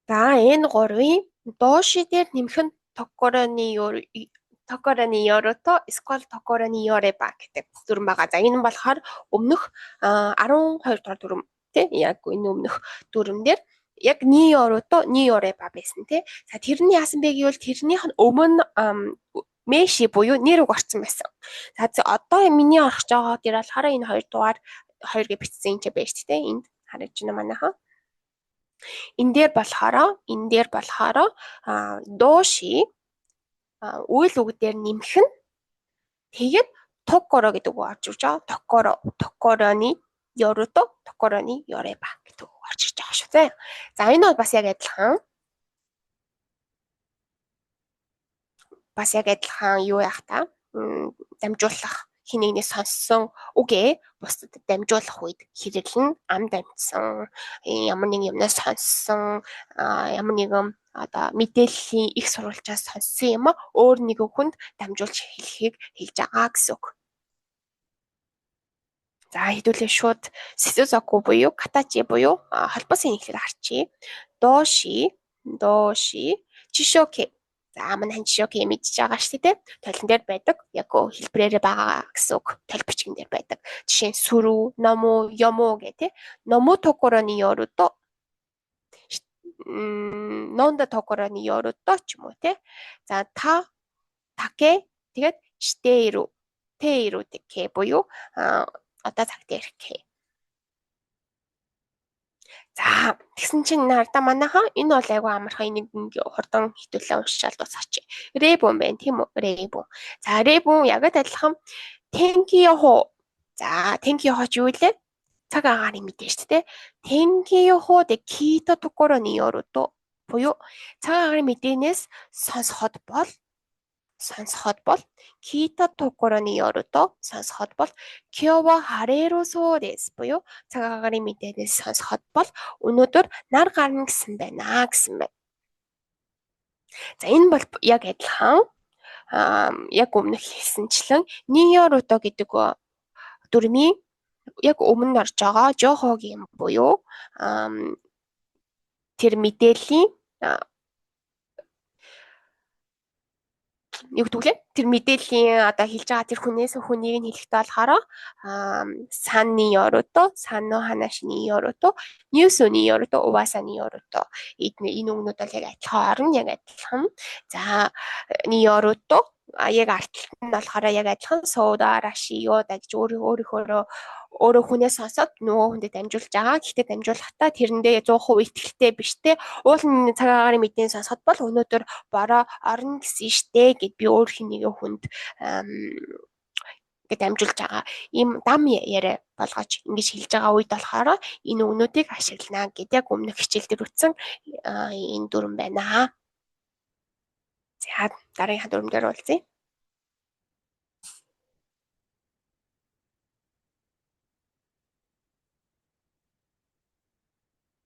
За энэ гурвын дооши дээр нэмэх нь токороны ёрото эсвэл токороны ёреба гэдэг дүрм байгаа. За энэ нь болохоор өмнөх 12 дугаар дүрм тий яг энэ өмнөх дүрм дээр яг ни ёрото ни ёреба байсан тий. За тэрний яасан бэ гэвэл тэрнийх нь өмнө мэши буюу нэр үг орсон байсан. За одоо миний орох жоо дээр болохоор энэ 2 дугаар 2 гэж бичсэн юм чи байж тий. Энд харагдаж байна манайхаа. Энэ дээр болохоро дооши үйл үг дээр нэмэх нь тэгээд токоро гэдэг үг орж ирж байгаа. Токороны ёрото токороны ёреба гэдэг үг орж ирж байгаа шүү дээ. За энэ бол бас яг адилхан юу яах та дамжуулах хинэгний сонссон үгээ бусдад дамжуулах үед хэрэглэн ам дамжсан ямар нэг юмнаас сонссон ямар нэгэн одоо мэдээллийн их сурвалжаас сонссон юм өөр нэг хүнд дамжуулж хэлхийг хэлж байгаа гэсэн үг. За хэдүүлээ шууд сисузоку буюу катачи буюу холбоосын хэлээр харчие. Доши чишоке. За манай ханчшоки мэдж байгаа шүү дээ. Толон дээр байдаг. Яг хэлбэрээр байгаа гэсэн үг. Толбичгэн дээр байдаг. Жишээ нь сүрүү, номоо, ёмо гэх тий. Номоо токороны ёрото нонда токороны ёрото ч юм уу тий. За таке тэгээд штейру, тэйру гэх буюу одоо цаг дээр гэх. За тэгсэн чинь надаа манайхаа энэ бол айгүй амархан энийг хурдан хитүүлээ уншчаал дуусаач. Ребун байна тийм үү? Ребун. За ребун яг адилхан тенкиёхо. За тенкиёхо ч юу вэ? Цаг агаарын мэдээ шүү дээ. Тенкиёхо де кита токорони ёрото буюу цаг агаарын мэдээнээс сонсоход бол кита токорони ёрото сонсоход бол кёва хареро соо дэс буюу цаг агаарын мэдээнээс сонсоход бол өнөөдөр нар гарна гэсэн байна гэсэн байна. За энэ бол яг адилхан яг өмнөх хэлсэнчлэн ниёрото гэдэг дүрмийн яг өмнө орж байгаа жохогийн буюу тэр мэдээллийн юу гэдэг вэ? Тэр мэдээллийн одоо хэлж байгаа тэр хүнийг нь хэлэхдээ болохоор санны ёрото, сано ханашны ёрото, ньюсүний ёрото, увасаны ёрото. Энэ үгнүүд бол яг адилхан орно, яг адилхан. За ни ёрото яг артлт нь болохоор яг адилхан сууда раши ёда гэж өөрөө хүнээс сонсоод нөгөө хүндэд дамжуулж байгаа. Гэхдээ дамжуулахдаа тэрэндээ 100% итгэлтэй биш те. Уул нь цаг агаарын мэдээ сонсоход бол өнөөдөр бороо орно гэсэн штэ гэд би өөр хинийгээ хүнд ингээд дамжуулж байгаа. Ийм дам яриа болгож ингэж хэлж байгаа үед болохоор энэ өгнүүдийг ашиглана гэд яг өмнөх хичээл дээр үтсэн энэ дүрм байна. За дараагийн дүрм дээр уулзъя.